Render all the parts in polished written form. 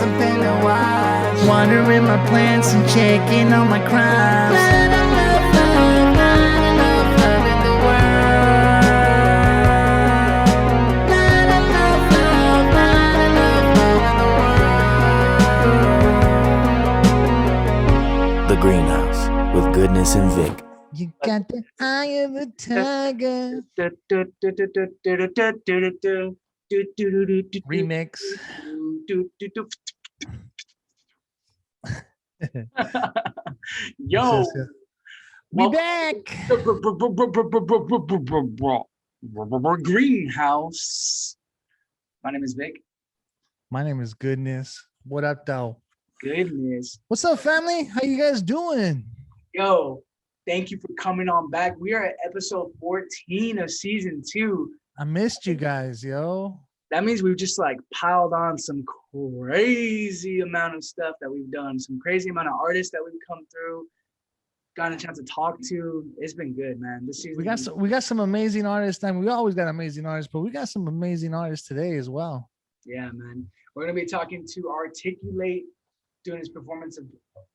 something to watch. Wandering my plants and checking on my crimes. Not enough love, not enough love in the world. Not enough love, not enough love in the world. The Greenhouse with Goodness and Vic. You got the eye of a tiger. Remix. Yo, We back. Greenhouse. My name is Vic. My name is Goodness. What up, though? Goodness. What's up, family? How you guys doing? Yo, thank you for coming on back. We are at episode 14 of season 2. I missed you guys, yo. That means we've just like piled on some crazy amount of stuff that we've done, some crazy amount of artists that we've come through, gotten a chance to talk to. It's been good, man. This season We got some amazing artists. I mean, we always got amazing artists, but we got some amazing artists today as well. Yeah, man. We're gonna be talking to Rticulate, doing his performance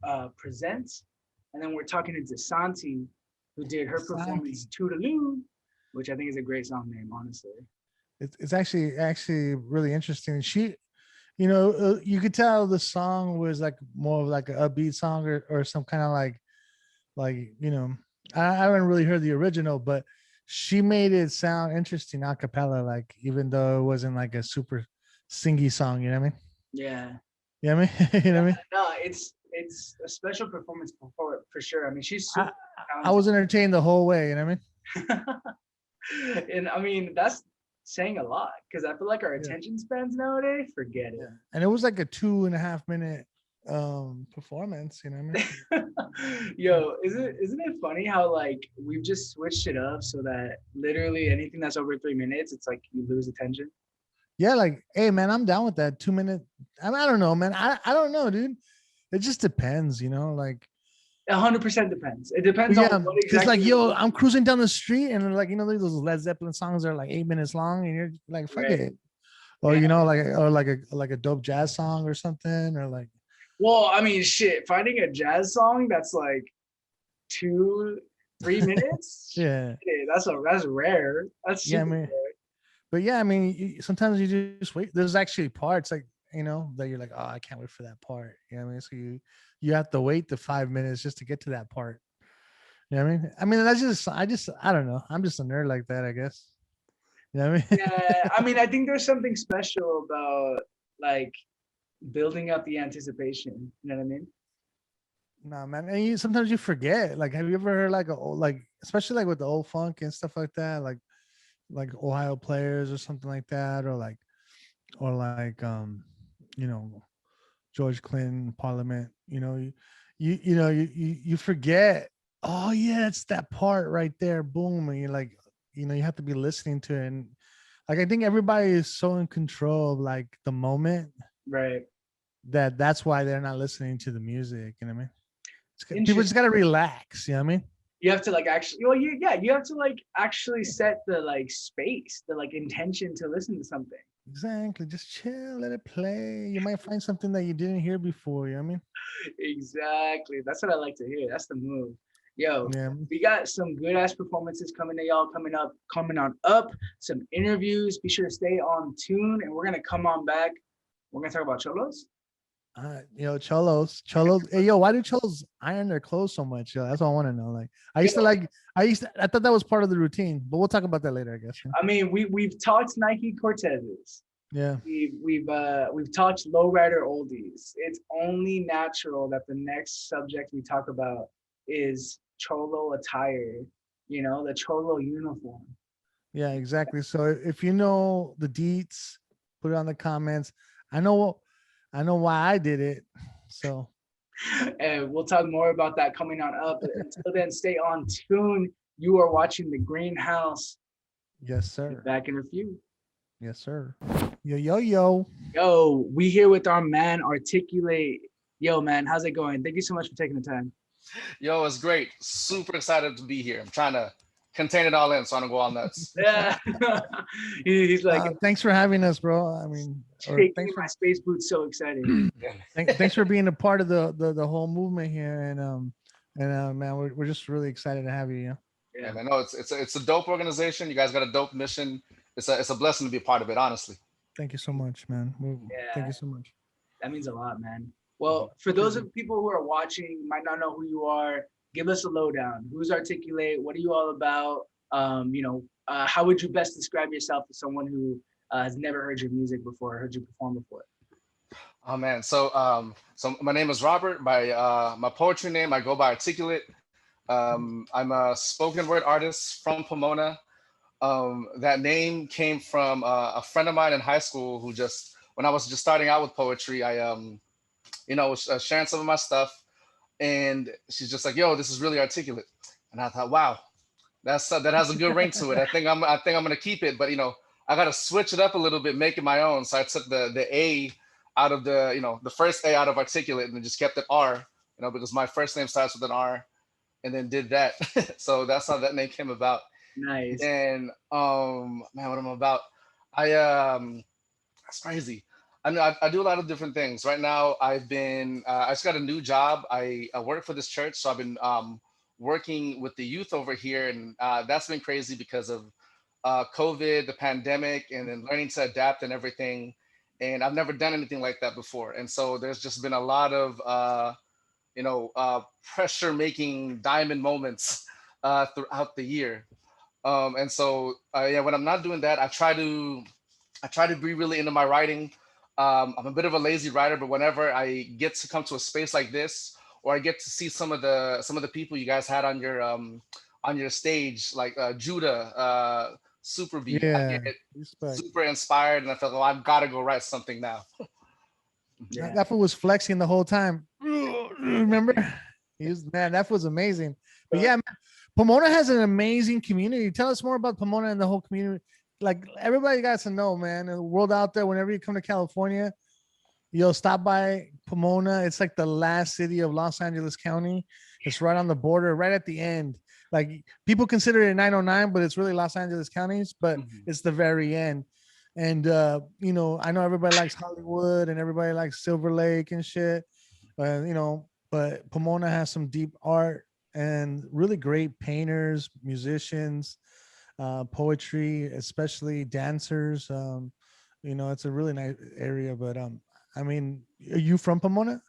of Presents, and then we're talking to DISANTI, who did her performance Toodaloo, which I think is a great song name, honestly. It's actually really interesting. She, you know, you could tell the song was like more of like an upbeat song or some kind of like, you know, I haven't really heard the original, but she made it sound interesting a cappella, like even though it wasn't like a super singy song, you know what I mean? Yeah. You know what I mean? You know what I mean? No, it's a special performance for sure. I mean, she's super I was entertained the whole way, you know what I mean? And I mean, that's saying a lot because I feel like our attention spans nowadays, forget it. And it was like a 2.5 minute performance, you know what I mean? Yo, isn't it funny how like we've just switched it up so that literally anything that's over 3 minutes, it's like you lose attention? Yeah, like, hey man, I'm down with that 2 minute. I don't know, man. I don't know, dude. It just depends, you know, like 100% depends. It depends on what exactly. It's like, yo, I'm cruising down the street and like, you know, those Led Zeppelin songs are like 8 minutes long and you're like, fuck it. Or you know, like a dope jazz song or something, or like. Well, I mean, shit, finding a jazz song that's like 2-3 minutes. Yeah, that's rare. That's super rare. But yeah, I mean, sometimes you just wait. There's actually parts like, you know, that you're like, oh, I can't wait for that part. You know what I mean? So you have to wait the 5 minutes just to get to that part. You know what I mean? I mean, I don't know. I'm just a nerd like that, I guess. You know what I mean? Yeah, I mean, I think there's something special about like building up the anticipation. You know what I mean? No, man. And sometimes you forget. Like, have you ever heard like especially like with the old funk and stuff like that, like Ohio Players or something like that, or like you know, George Clinton, Parliament, you know, you forget, oh yeah, it's that part right there, boom, and you're like, you know, you have to be listening to it. And like, I think everybody is so in control of like the moment, right, that's why they're not listening to the music, you know what I mean? People just got to relax, you know what I mean? You have to like actually, well, you have to like actually set the like space, the like intention to listen to something. Exactly. Just chill, let it play. You might find something that you didn't hear before, you know what I mean? Exactly. That's what I like to hear. That's the move. Yo, yeah. We got some good ass performances coming to y'all coming on up, some interviews. Be sure to stay on tune, and we're gonna come on back. We're gonna talk about cholos. Yo, cholos. Hey, yo, why do cholos iron their clothes so much? Yo, that's what I want to know. Like, I thought that was part of the routine, but we'll talk about that later, I guess. I mean, we've talked Nike Cortezes. Yeah. We've talked lowrider oldies. It's only natural that the next subject we talk about is cholo attire. You know, the cholo uniform. Yeah, exactly. So if you know the deets, put it on the comments. I know why I did it. So, and we'll talk more about that coming on up. But until then, stay on tune. You are watching The Greenhouse. Yes, sir. Be back in a few. Yes, sir. Yo. We here with our man Rticulate. Yo, man, how's it going? Thank you so much for taking the time. Yo, it's great. Super excited to be here. I'm trying to contain it all in, so I don't go all nuts. Yeah. He's like, Thanks for having us, bro. I mean, or shaking thanks in my for space boots, so excited. thanks for being a part of the whole movement here, and man, we're just really excited to have you. Yeah. Yeah, Yeah. man, no, it's a dope organization. You guys got a dope mission. It's a blessing to be a part of it, honestly. Thank you so much, man. Thank Yeah. you so much. That means a lot, man. Well, for those of people who are watching, might not know who you are, give us a lowdown. Who's Rticulate? What are you all about? How would you best describe yourself to someone who has never heard your music before, heard you perform before? Oh man, so my name is Robert. My poetry name, I go by Rticulate. I'm a spoken word artist from Pomona. That name came from a friend of mine in high school who just, when I was just starting out with poetry, I was sharing some of my stuff, and she's just like, "Yo, this is really articulate," and I thought, "Wow, that has a good ring to it. I think I'm gonna keep it, but I gotta switch it up a little bit, make it my own." So I took the A out of the first A out of articulate and then just kept it R, because my first name starts with an R, and then did that. So that's how that name came about. Nice. And man, what am I about? That's crazy. I mean, I do a lot of different things. Right now, I just got a new job. I work for this church, so I've been working with the youth over here, and that's been crazy because of COVID, the pandemic, and then learning to adapt and everything. And I've never done anything like that before, and so there's just been a lot of pressure making diamond moments throughout the year. And so yeah, when I'm not doing that, I try to be really into my writing. I'm a bit of a lazy writer, but whenever I get to come to a space like this, or I get to see some of the people you guys had on your stage, like Judah, Super B, I Yeah. get Respect. super inspired, and I felt, oh, I've got to go write something now. Yeah. That fool was flexing the whole time. Remember? Man, that was amazing. But yeah, man, Pomona has an amazing community. Tell us more about Pomona and the whole community. Like everybody got to know, man. The world out there, whenever you come to California, you'll stop by Pomona. It's like the last city of Los Angeles County. It's right on the border, right at the end. Like people consider it 909, but it's really Los Angeles counties, but it's the very end. And I know everybody likes Hollywood and everybody likes Silver Lake and shit. But Pomona has some deep art and really great painters, musicians, poetry, especially dancers. It's a really nice area. But I mean, are you from Pomona?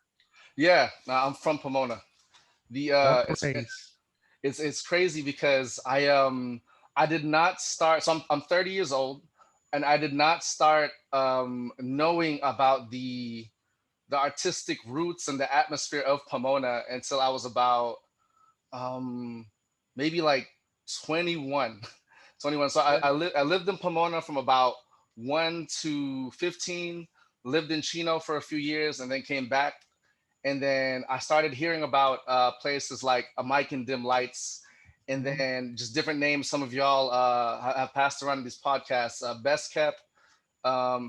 Yeah, I'm from Pomona. The More it's praise. it's crazy because I did not start. So I'm 30 years old, and I did not start knowing about the artistic roots and the atmosphere of Pomona until I was about um maybe like 21. 21. So I lived in Pomona from about 1 to 15, lived in Chino for a few years, and then came back. And then I started hearing about places like a Mike and Dim Lights, and Mhm. then just different names. Some of y'all have passed around in these podcasts. Best Kept,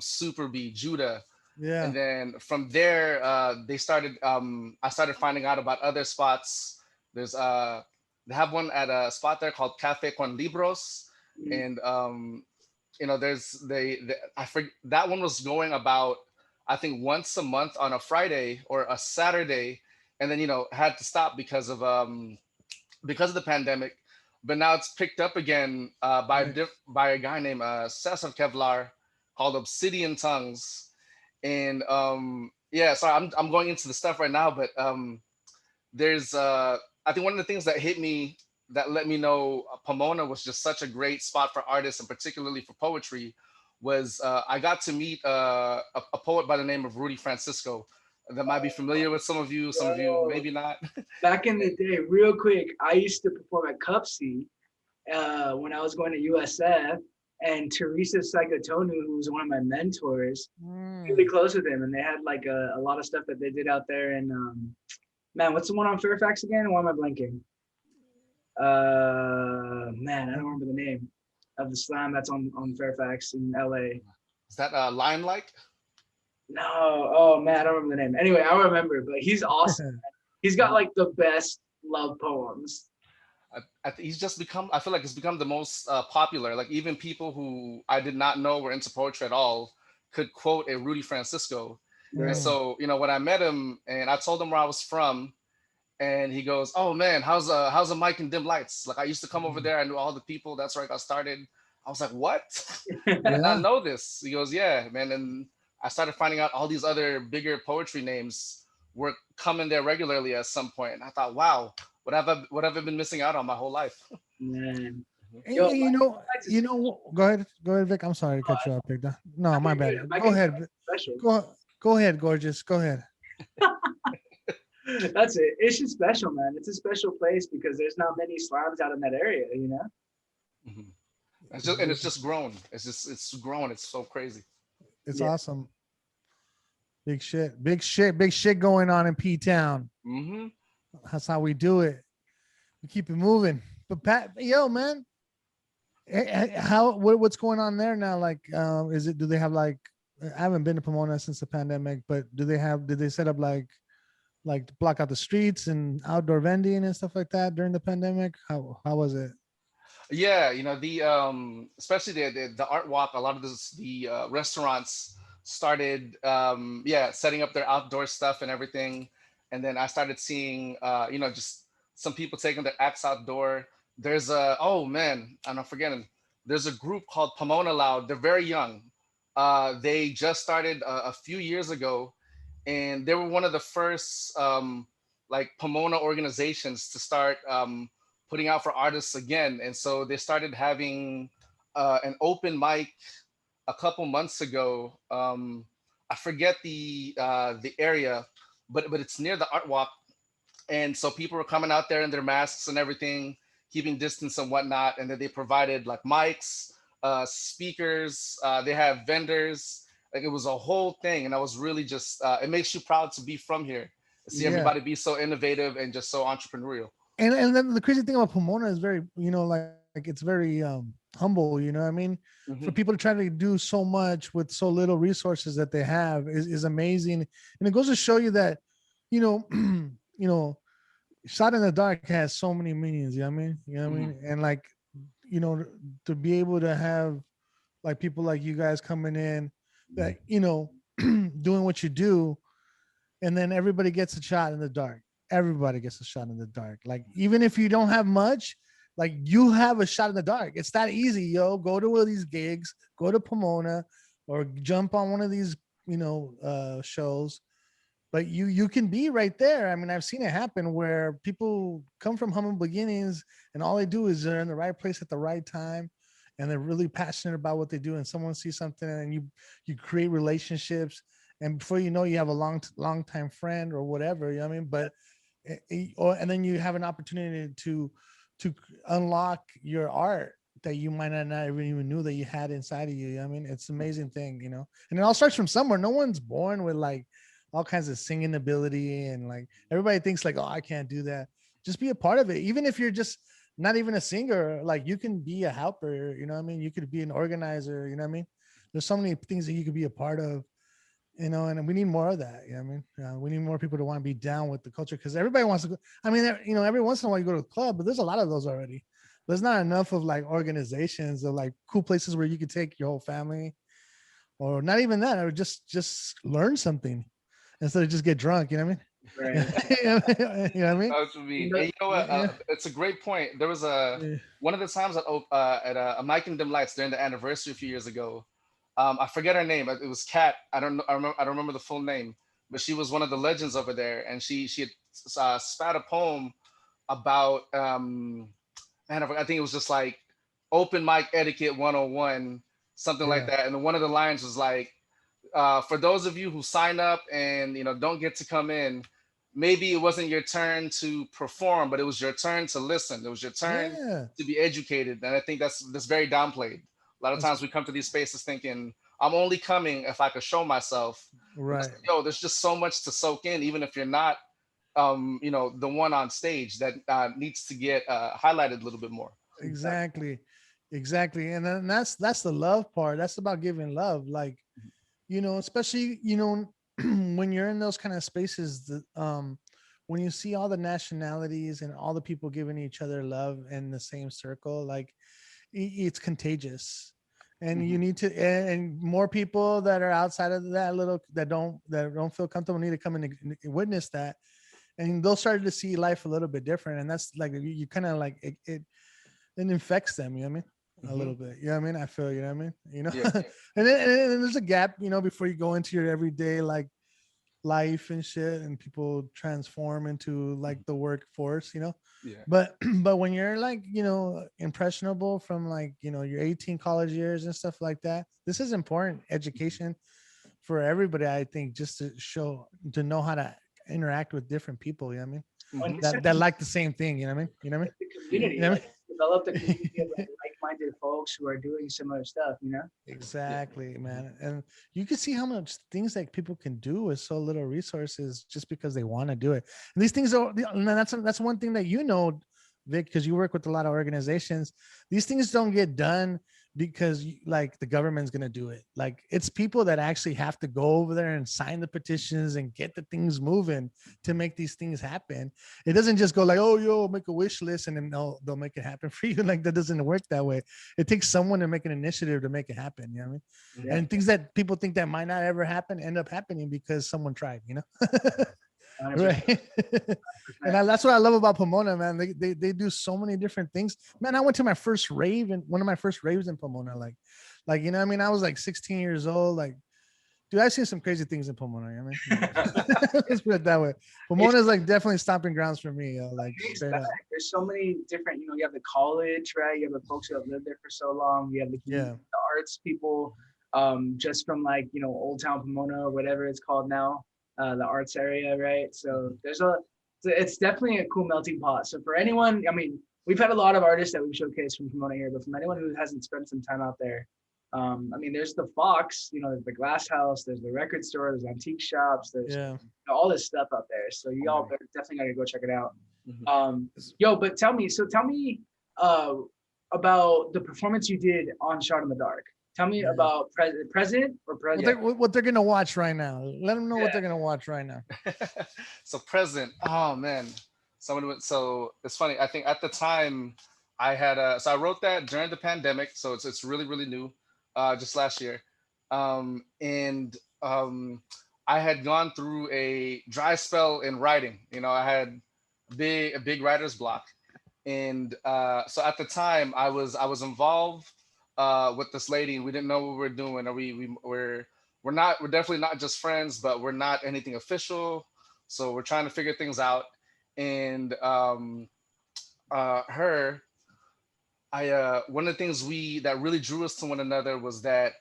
Super B, Judah. Yeah. And then from there, they started. I started finding out about other spots. There's they have one at a spot there called Cafe Con Libros, Mm. and there's I forget, that one was going about, I think, once a month on a Friday or a Saturday, and then had to stop because of the pandemic. But now it's picked up again by a guy named Cesar Kevlar, called Obsidian Tongues. And yeah, sorry, I'm going into the stuff right now, but there's I think one of the things that hit me, that let me know Pomona was just such a great spot for artists, and particularly for poetry, was I got to meet a poet by the name of Rudy Francisco, that might be familiar with some of you Yo, maybe not. back in the day, real quick, I used to perform at Cupsy when I was going to USF, and Teresa Psychotonu, who was one of my mentors, really close with him, and they had like a lot of stuff that they did out there. And man, what's the one on Fairfax again? Why am I blanking? Man, I don't remember the name of the slam that's on Fairfax in LA. Is that Limelight? No, oh man, I don't remember the name. Anyway, I remember, but he's awesome. He's got like the best love poems. he's just become. I feel like it's become the most popular. Like even people who I did not know were into poetry at all could quote a Rudy Francisco. And Right. Mm. so when I met him and I told him where I was from, and he goes, "Oh man, how's a mic and dim lights? Like I used to come over there. I knew all the people. That's where I got started." I was like, "What? I did not Yeah. know this." He goes, "Yeah, man." And I started finding out all these other bigger poetry names were coming there regularly at some point, and I thought, "Wow, what have I been missing out on my whole life?" Man. And, Yo, and Lights is go ahead, Vic. I'm sorry to cut you off, Vic. No, my you're bad. good. Mike Go and ahead. Lights is special. Go ahead, gorgeous. Go ahead. That's it. It's just special, man. It's a special place because there's not many slams out in that area, you know? Mhm. It's just grown. It's grown. It's so crazy. It's Yeah. awesome. Big shit going on in P Town. Hmm. That's how we do it. We keep it moving. But Pat, yo, man, what's going on there now? Like, do they have like? I haven't been to Pomona since the pandemic, but did they set up like to block out the streets and outdoor vending and stuff like that during the pandemic? How was it? Yeah, the especially the art walk. A lot of the restaurants started setting up their outdoor stuff and everything, and then I started seeing just some people taking their acts outdoor. There's a oh man, and I'm forgetting. There's a group called Pomona Loud. They're very young. They just started a few years ago, and they were one of the first like Pomona organizations to start putting out for artists again. And so they started having an open mic a couple months ago. I forget the area, but it's near the art walk, and so people were coming out there in their masks and everything, keeping distance and whatnot. And then they provided like mics, speakers. They have vendors. Like it was a whole thing, and I was really just. It makes you proud to be from here. See Yeah. everybody be so innovative and just so entrepreneurial. And then the crazy thing about Pomona is very, like it's very humble, you know what I mean? For Hmm. people to try to do so much with so little resources that they have is amazing. And it goes to show you that, you know, you know, shot in the dark has so many meanings, you know what I mean? You know what I Hmm. mean? And like, you know, to be able to have like people like you guys coming in that, doing what you do, and then everybody gets a shot in the dark. Everybody gets a shot in the dark. Like even if you don't have much, like you have a shot in the dark. It's that easy, yo. Go to one of these gigs, go to Pomona, or jump on one of these, shows. But you can be right there. I mean, I've seen it happen where people come from humble beginnings, and all they do is they're in the right place at the right time, and they're really passionate about what they do. And someone sees something, and you create relationships, and before you know, you have a long time friend or whatever. You know what I mean? But and then you have an opportunity to unlock your art that you might not even knew that you had inside of you. You know what I mean? It's an amazing thing. And it all starts from somewhere. No one's born with like all kinds of singing ability, and like everybody thinks like, oh, I can't do that. Just be a part of it. Even if you're just not even a singer, like you can be a helper. You know what I mean? You could be an organizer. You know what I mean? There's so many things that you could be a part of. And we need more of that. You know what I mean? We need more people to want to be down with the culture, because everybody wants to go. I mean, every once in a while you go to a club, but there's a lot of those already. There's not enough of like organizations or like cool places where you could take your whole family, or not even that, or just learn something instead of just get drunk. You know what I Right. mean? You know what I mean? That's what I You mean. know, And you know what? Yeah. It's a great point. There was a Yeah. one of the times at a Mike and Dim Lights during the anniversary a few years ago. I forget her name. It was Kat. I don't know. I don't remember the full name, but she was one of the legends over there, and she had spat a poem about man. I think it was just like open mic etiquette 101, something like Yeah. that. And one of the lines was like, for those of you who sign up and don't get to come in, maybe it wasn't your turn to perform, but it was your turn to listen. It was your turn Yeah. to be educated. And I think that's very downplayed. A lot of That's times we come to these spaces thinking, I'm only coming if I could show myself. And it's right. like, yo, there's just so much to soak in, even if you're not the one on stage that needs to get highlighted a little bit more. Exactly. And then that's the love part. That's about giving love. Like, especially, when you're in those kind of spaces that, when you see all the nationalities and all the people giving each other love in the same circle, like it's contagious. And you need to, and more people that are outside of that little, that don't feel comfortable need to come and witness that, and they'll start to see life a little bit different. And that's like you kind of like it infects them, you know what I mean? A little bit, you know what I mean? I feel, you know what I mean? You know, Yeah. and there's a gap, you know, before you go into your everyday like life and shit, and people transform into like the workforce, you know. Yeah. But but when you're like, you know, impressionable from like, you know, your 18 college years and stuff like that, this is important education for everybody, I think, just to show, to know how to interact with different people, you know what I mean? And That like the same thing, you know what I mean? You know what the I mean? community, You know like what develop the I mean? community of like-minded folks who are doing similar stuff, you know? Exactly, man. And you can see how much things that people can do with so little resources just because they want to do it. And these things are, and that's one thing that, you know, Vic, because you work with a lot of organizations. These things don't get done because like the government's going to do it. Like it's people that actually have to go over there and sign the petitions and get the things moving to make these things happen. It doesn't just go like, oh, yo, make a wish list and then they'll make it happen for you. Like that doesn't work that way. It takes someone to make an initiative to make it happen. You know what I mean? Yeah. And things that people think that might not ever happen end up happening because someone tried, you know? 100%. Right. And that's what I love about Pomona, man. They do so many different things. Man, I went to my first rave, and one of my first raves in Pomona, like, you know what I mean? I was like 16 years old. Like, dude, I've seen some crazy things in Pomona. You know what I mean? Let's put it that way. Pomona is like definitely stomping grounds for me. Like straight up. There's so many different, you know, you have the college, right? You have the folks who have lived there for so long. You have the community, the arts people, just from like, you know, Old Town Pomona or whatever it's called now, the arts area, right? So it's definitely a cool melting pot. So for anyone, I mean, we've had a lot of artists that we've showcased from Pomona here, but from anyone who hasn't spent some time out there, I mean, there's the Fox, you know, there's the Glass House, there's the record store, there's antique shops, there's you know, all this stuff out there. So you all definitely gotta go check it out. But tell me about the performance you did on Shot in the Dark. Tell me about President or President. What they're gonna watch right now. Let them know what they're gonna watch right now. So President, oh man, so it's funny. I think at the time I had so I wrote that during the pandemic, so it's really really new, just last year, and I had gone through a dry spell in writing. You know, I had a big writer's block, and so at the time I was involved with this lady. We didn't know what we were doing, or we're definitely not just friends, but we're not anything official. So we're trying to figure things out. And one of the things that really drew us to one another was that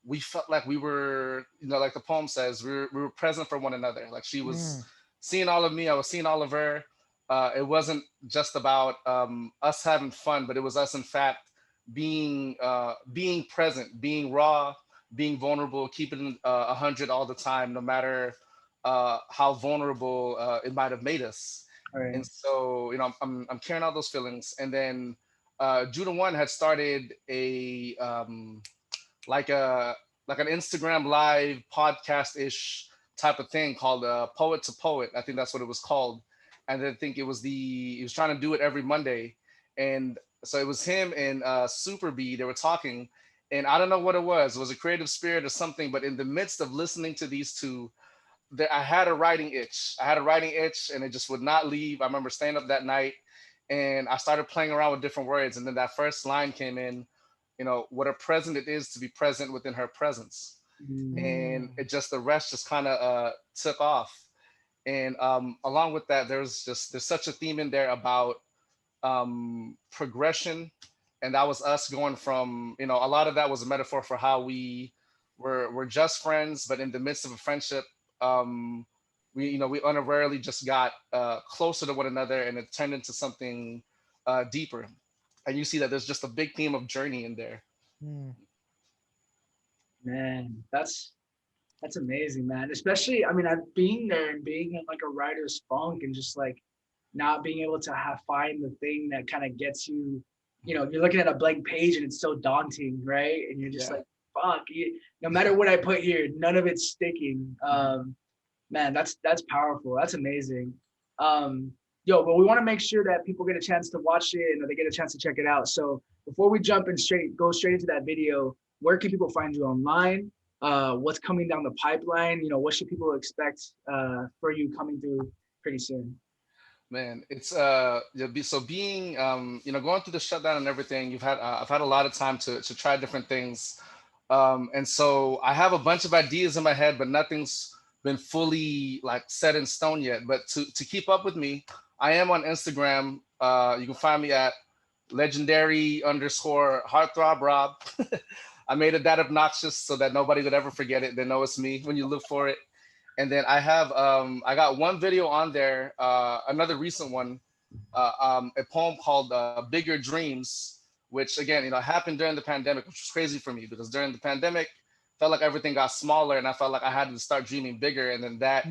we felt like we were, you know, like the poem says, we were present for one another. Like she was seeing all of me, I was seeing all of her. It wasn't just about us having fun, but it was us, in fact, being present, being raw, being vulnerable, keeping 100 all the time, no matter how vulnerable it might have made us. Right. And so, you know, I'm carrying all those feelings. And then Judah One had started a like an Instagram live podcast ish type of thing called Poet to Poet. I think that's what it was called. And I think he was trying to do it every Monday. And so it was him and Super B, they were talking, and I don't know what it was. It was a creative spirit or something, but in the midst of listening to these two, I had a writing itch. And it just would not leave. I remember staying up that night and I started playing around with different words. And then that first line came in, you know, what a present it is to be present within her presence. And the rest just kind of took off. And along with that, there's such a theme in there about progression. And that was us going from, you know, a lot of that was a metaphor for how we were just friends, but in the midst of a friendship, we unawarely just got closer to one another, and it turned into something deeper. And you see that there's just a big theme of journey in there. Man, that's amazing, man. Especially, I mean, I've been there and being in like a writer's funk and just like not being able to find the thing that kind of gets you, you know, you're looking at a blank page and it's so daunting, right? And you're just like, fuck, no matter what I put here, none of it's sticking. Man, that's powerful. That's amazing. Yo, but we want to make sure that people get a chance to watch it and that they get a chance to check it out. So before we jump in go straight into that video, where can people find you online? What's coming down the pipeline? You know, what should people expect for you coming through pretty soon? Man, it's so being going through the shutdown and everything. I've had a lot of time to try different things, and so I have a bunch of ideas in my head, but nothing's been fully like set in stone yet. But to keep up with me, I am on Instagram. You can find me at legendary_heartthrob Rob. I made it that obnoxious so that nobody would ever forget it. They know it's me when you look for it. And then I have I got one video on there, another recent one, a poem called Bigger Dreams, which again, happened during the pandemic, which was crazy for me because during the pandemic, felt like everything got smaller and I felt like I had to start dreaming bigger. And then that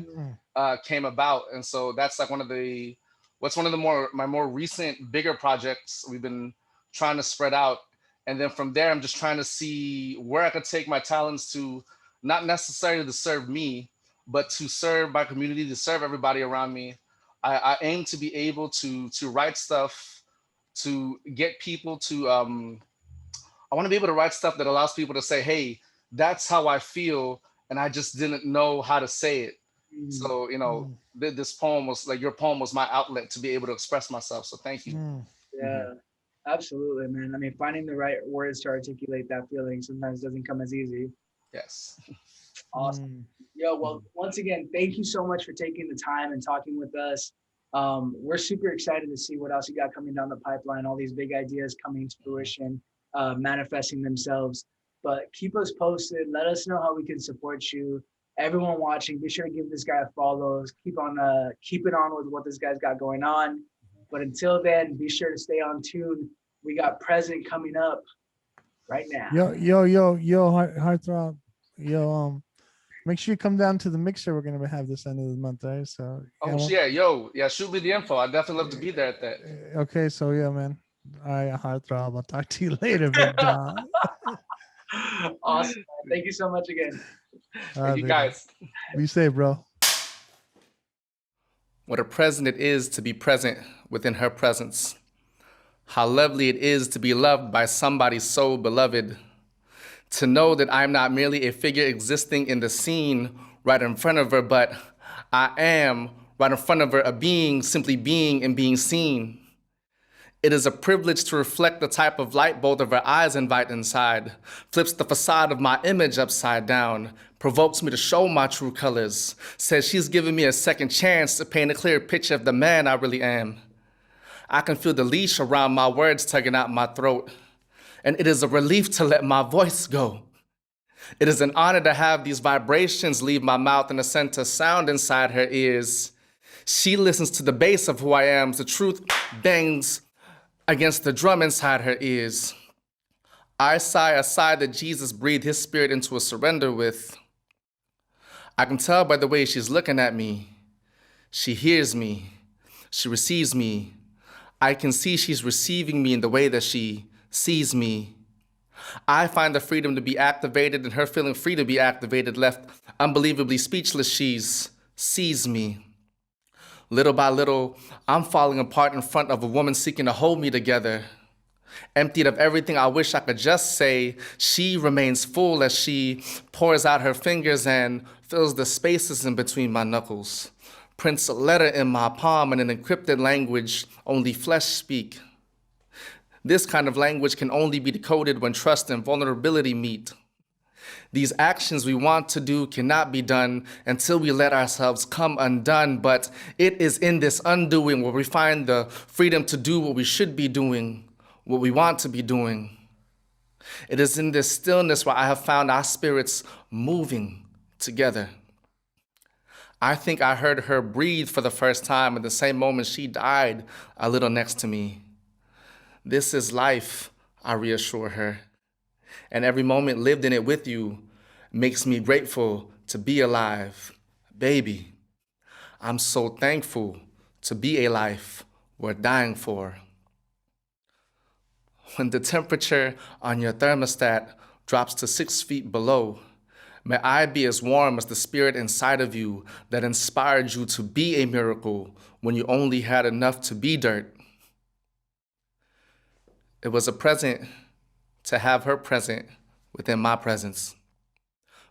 came about. And so that's like one of my more recent bigger projects we've been trying to spread out. And then from there, I'm just trying to see where I could take my talents to, not necessarily to serve me, but to serve my community, to serve everybody around me. I aim to be able to write stuff, to get people to, I want to be able to write stuff that allows people to say, hey, that's how I feel, and I just didn't know how to say it. So, this poem was like, your poem was my outlet to be able to express myself. So thank you. Yeah, absolutely, man. I mean, finding the right words to articulate that feeling sometimes doesn't come as easy. Yes. Awesome. Yo, well, once again, thank you so much for taking the time and talking with us. We're super excited to see what else you got coming down the pipeline, all these big ideas coming to fruition, manifesting themselves. But keep us posted. Let us know how we can support you. Everyone watching, be sure to give this guy a follow. Keep on keeping on with what this guy's got going on. But until then, be sure to stay on tune. We got Present coming up right now. Yo, Heartthrob. Yo, make sure you come down to the mixer. We're gonna have this end of the month, right? So Shoot me the info. I'd definitely love to be there at that. Okay, so yeah, man. All right, Heartthrob. I'll talk to you later, big dog. Awesome. Thank you so much again. Thank you guys. Be safe, bro. What a present it is to be present within her presence. How lovely it is to be loved by somebody so beloved. To know that I'm not merely a figure existing in the scene right in front of her, but I am right in front of her, a being simply being and being seen. It is a privilege to reflect the type of light both of her eyes invite inside, flips the facade of my image upside down, provokes me to show my true colors, says she's giving me a second chance to paint a clear picture of the man I really am. I can feel the leash around my words tugging out my throat, and it is a relief to let my voice go. It is an honor to have these vibrations leave my mouth and ascend to sound inside her ears. She listens to the bass of who I am. The truth bangs against the drum inside her ears. I sigh a sigh that Jesus breathed his spirit into a surrender with. I can tell by the way she's looking at me. She hears me. She receives me. I can see she's receiving me in the way that she sees me. I find the freedom to be activated and her feeling free to be activated, left unbelievably speechless. She sees me. Little by little, I'm falling apart in front of a woman seeking to hold me together. Emptied of everything I wish I could just say, she remains full as she pours out her fingers and fills the spaces in between my knuckles. Prints a letter in my palm in an encrypted language only flesh speak. This kind of language can only be decoded when trust and vulnerability meet. These actions we want to do cannot be done until we let ourselves come undone, but it is in this undoing where we find the freedom to do what we should be doing, what we want to be doing. It is in this stillness where I have found our spirits moving together. I think I heard her breathe for the first time at the same moment she died a little next to me. This is life, I reassure her. And every moment lived in it with you makes me grateful to be alive. Baby, I'm so thankful to be a life worth dying for. When the temperature on your thermostat drops to 6 feet below, May I be as warm as the spirit inside of you that inspired you to be a miracle when you only had enough to be dirt. It was a present to have her present within my presence.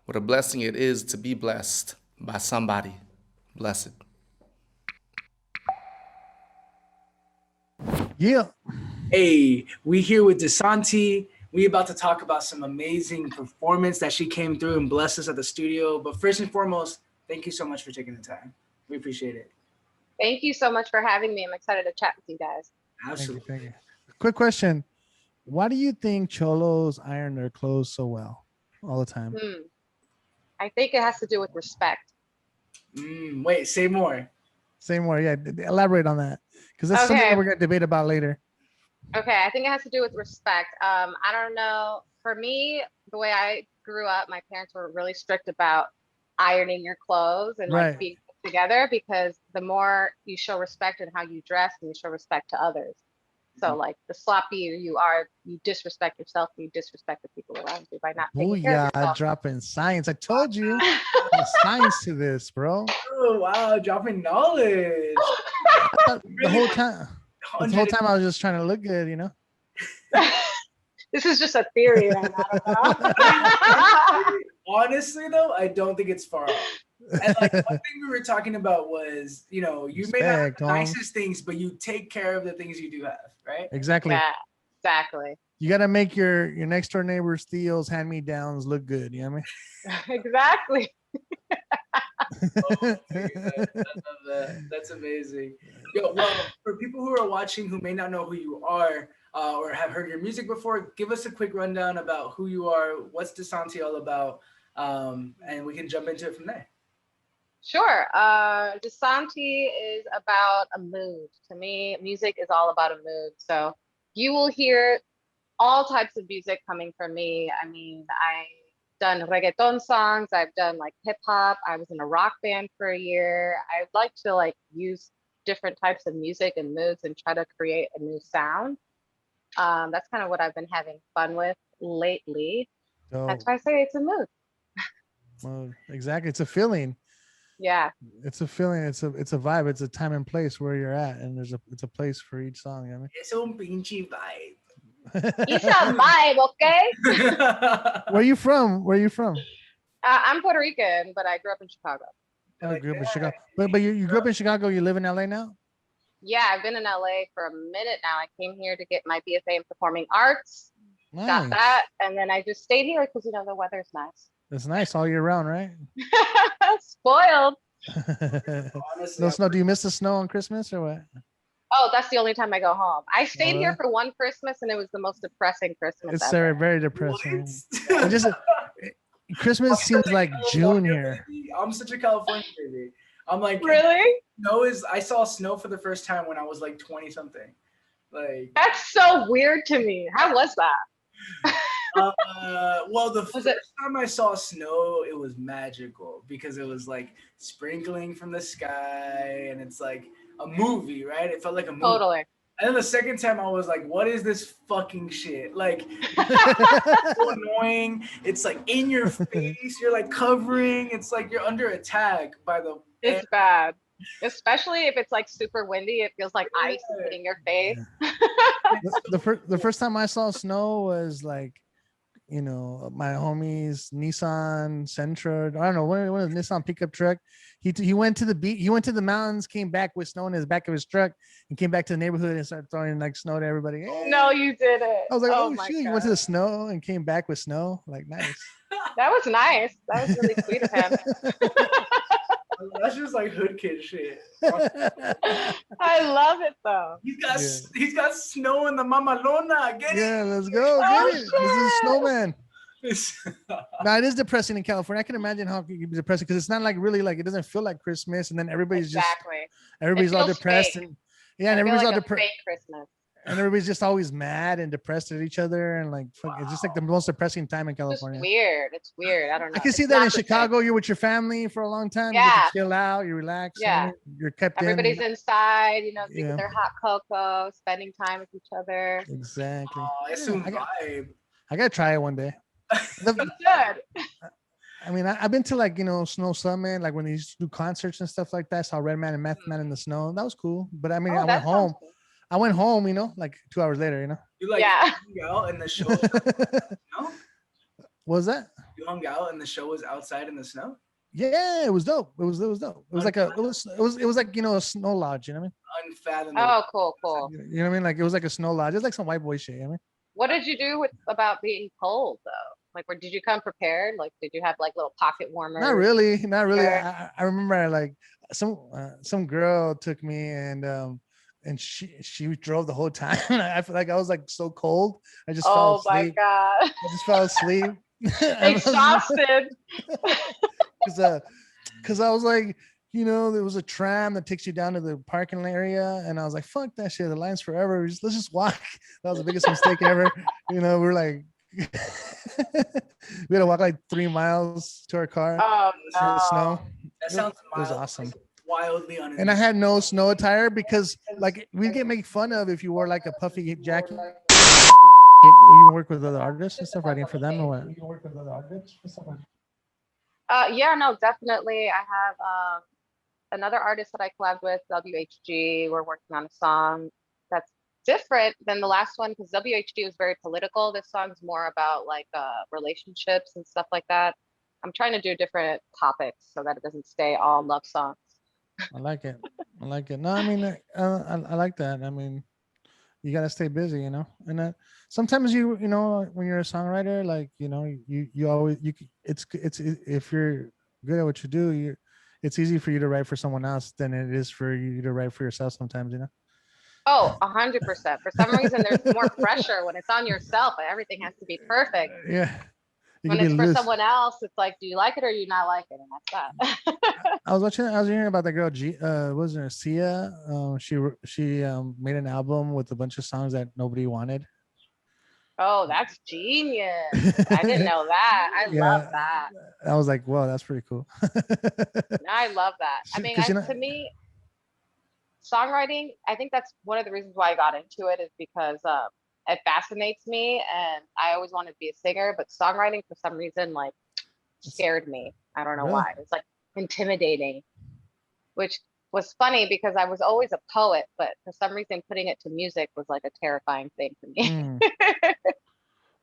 What a blessing it is to be blessed by somebody blessed. Yeah. Hey, we here with DISANTI. We about to talk about some amazing performance that she came through and blessed us at the studio. But first and foremost, thank you so much for taking the time. We appreciate it. Thank you so much for having me. I'm excited to chat with you guys. Absolutely. Thank you. Quick question. Why do you think cholos iron their clothes so well all the time? I think it has to do with respect. Wait, say more. Say more. Yeah. Elaborate on that. Because that's something that we're going to debate about later. Okay, I think it has to do with respect. I don't know. For me, the way I grew up, my parents were really strict about ironing your clothes and like being put together, because the more you show respect in how you dress, and you show respect to others. So like the sloppier you are, you disrespect yourself, and you disrespect the people around you by not taking care of yourself. Dropping science. I told you. There's science to this, bro. Oh wow, dropping knowledge. The whole time I was just trying to look good, you know. This is just a theory, and I don't know. Honestly, though, I don't think it's far off. And like one thing we were talking about was, you know, you may not have the nicest things, but you take care of the things you do have, right? Exactly. Yeah, exactly. You got to make your next door neighbor's Theo's hand-me-downs look good. You know what I mean? Exactly. Oh, that's amazing. Yo, well, for people who are watching who may not know who you are or have heard your music before, give us a quick rundown about who you are, what's DISANTI all about, and we can jump into it from there. Sure. DISANTI is about a mood. To me, music is all about a mood. So you will hear all types of music coming from me. I mean, I've done reggaeton songs. I've done like hip hop. I was in a rock band for a year. I like to like use different types of music and moods and try to create a new sound. That's kind of what I've been having fun with lately. That's why I say it's a mood. Well, exactly. It's a feeling. Yeah. It's a feeling. It's a vibe. It's a time and place where you're at, and it's a place for each song. You know what It's un pinche vibe. It's a vibe, okay? Where you from? Where you from? I'm Puerto Rican, but I grew up in Chicago. I grew up in Chicago. But you grew up in Chicago. You live in LA now? Yeah, I've been in LA for a minute now. I came here to get my BFA in performing arts. Nice. Got that, and then I just stayed here because, you know, the weather's nice. It's nice all year round, right? Spoiled. Honestly, No snow. Do you miss the snow on Christmas or what? Oh, that's the only time I go home. I stayed here for one Christmas, and it was the most depressing Christmas It's ever. very depressing. Christmas seems like June here. I'm such a California baby. I'm like, really? I saw snow for the first time when I was like 20 something. Like, that's so weird to me. How was that? Well, the first time I saw snow, it was magical because it was like sprinkling from the sky, and it's like a movie, right? It felt like a movie. Totally. And then the second time I was like, what is this fucking shit? Like, it's so annoying. It's like in your face. You're like covering. It's like you're under attack by the. It's bad. Especially if it's like super windy. It feels like ice is hitting your face. The first time I saw snow was like, you know, my homie's Nissan Sentra. I don't know, one of the Nissan pickup truck. He went to the beach. He went to the mountains, came back with snow in his back of his truck, and came back to the neighborhood and started throwing like snow to everybody. Hey. No, you didn't. I was like, oh my shoot! God. He went to the snow and came back with snow. Like, nice. That was nice. That was really sweet of him. That's just like hood kid shit. I love it though. He's got snow in the mamalona. Get it? Let's go. Get it. This is a snowman. No, it is depressing in California. I can imagine how it can be depressing because it's not like really like it doesn't feel like Christmas, and then everybody's all depressed fake. And everybody's all depressed. Christmas. And everybody's just always mad and depressed at each other, and like it's just like the most depressing time in California. It's weird. It's weird. I don't know. I can see that in Chicago. You're with your family for a long time. Yeah. You get to chill out. You relax. Yeah. You're kept Everybody's in. inside. You know, drinking their hot cocoa, spending time with each other. Exactly. Oh, it's a vibe. I gotta try it one day. You should. I mean, I've been to like, Snow Summit, like when they used to do concerts and stuff like that. Saw Redman and Meth Man in the snow. That was cool. But I mean, Oh, I went that sounds home. cool. I went home, like 2 hours later, You like Yeah. hung out and the show was no? What was that? You hung out and the show was outside in the snow? Yeah, it was dope. It was dope. It was like like, a snow lodge, you know what I mean? Unfathomable. Oh, cool. You know what I mean? Like it was like a snow lodge. It's like some white boy shit, you know what I mean? What did you do about being cold though? Like, where did you come prepared? Like, did you have like little pocket warmers? Not really. Sure. I remember like some girl took me and she drove the whole time. I feel like I was like so cold. I just fell Oh my asleep. God. I just fell asleep. Exhausted. Because I was like, there was a tram that takes you down to the parking area, and I was like, fuck that shit. The line's forever. Let's just walk. That was the biggest mistake ever. We're like, we had to walk like 3 miles to our car Oh in the snow. That sounds It was awesome. like, wildly unusual. And I had no snow attire because like we'd get made fun of if you wore like a puffy jacket. You work with other artists and stuff, writing for them or what? Yeah, no, definitely. I have another artist that I collabed with, WHG. We're working on a song that's different than the last one because WHG was very political. This song's more about like relationships and stuff like that. I'm trying to do different topics so that it doesn't stay all love songs. I like it. No, I mean, I like that. I mean, you gotta stay busy, and sometimes when you're a songwriter, like, you always, it's if you're good at what you do, it's easy for you to write for someone else than it is for you to write for yourself sometimes, Oh, 100%. For some reason, there's more pressure when it's on yourself and everything has to be perfect. Yeah. When it's for someone else, it's like, do you like it or do you not like it? And that's that. I was hearing about that girl, was her Sia? She made an album with a bunch of songs that nobody wanted. Oh, that's genius. I didn't know that. I love that. I was like, whoa, that's pretty cool. I love that. I mean, to me, songwriting, I think that's one of the reasons why I got into it is because it fascinates me and I always wanted to be a singer, but songwriting for some reason like scared me. I don't know why. It's like intimidating, which was funny because I was always a poet, but for some reason putting it to music was like a terrifying thing for me.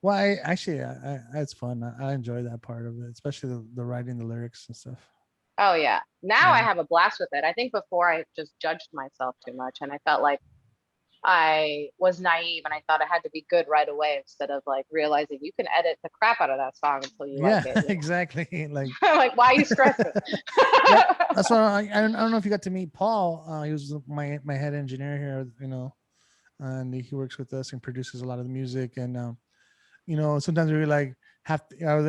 Well, it's fun. I enjoy that part of it, especially the writing the lyrics and stuff. Oh yeah. Now I have a blast with it. I think before I just judged myself too much and I felt like I was naive and I thought I had to be good right away instead of like realizing you can edit the crap out of that song until you like it. Exactly. Like, like, why are you stressing? That's why I don't know if you got to meet Paul. He was my head engineer here, and he works with us and produces a lot of the music. And sometimes we like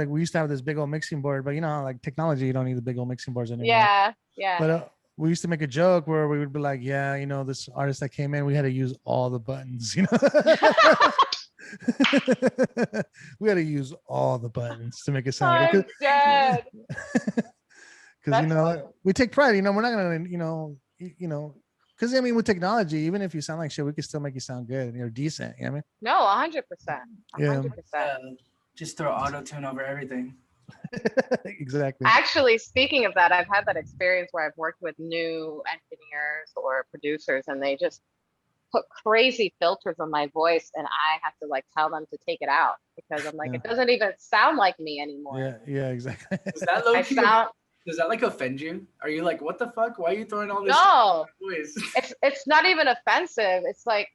we used to have this big old mixing board, but like technology, you don't need the big old mixing boards anymore. Yeah. But we used to make a joke where we would be like, this artist that came in, we had to use all the buttons, we had to use all the buttons to make it sound good. Because we take pride, we're not gonna, because I mean, with technology, even if you sound like shit, we can still make you sound good and you're decent. You know what I mean? No, 100%. 100%. Just throw auto-tune over everything. Exactly. Actually, speaking of that, I've had that experience where I've worked with new engineers or producers and they just put crazy filters on my voice and I have to like tell them to take it out because I'm like, it doesn't even sound like me anymore. Yeah, exactly. Does that like offend you? Are you like, what the fuck? Why are you throwing all this No, voice? it's not even offensive. It's like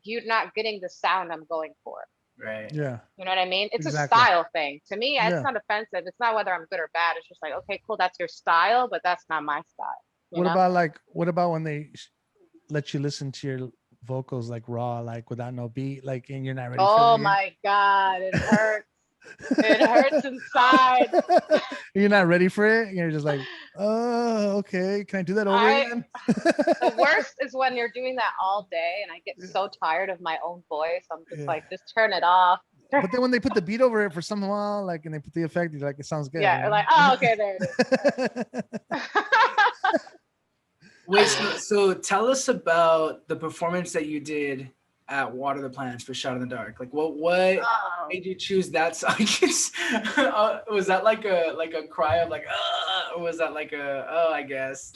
you're not getting the sound I'm going for. Right. Yeah. You know what I mean? It's exactly. a style thing. To me, it's not offensive. It's not whether I'm good or bad. It's just like, okay, cool, that's your style, but that's not my style. What about when they let you listen to your vocals like raw, like without no beat, like, and you're not ready for it? Oh my God, it hurts. It hurts inside. You're not ready for it. You're just like, oh, okay. Can I do that over again? The worst is when you're doing that all day and I get so tired of my own voice. I'm just like, just turn it off. But then when they put the beat over it for some while, like, and they put the effect, you're like, it sounds good. Yeah, like, oh, okay, there it is. Wait, so tell us about the performance that you did at Water the Plants for Shot in the Dark? Like what Oh, made you choose that song? Was that like a cry of like or was that like a I guess?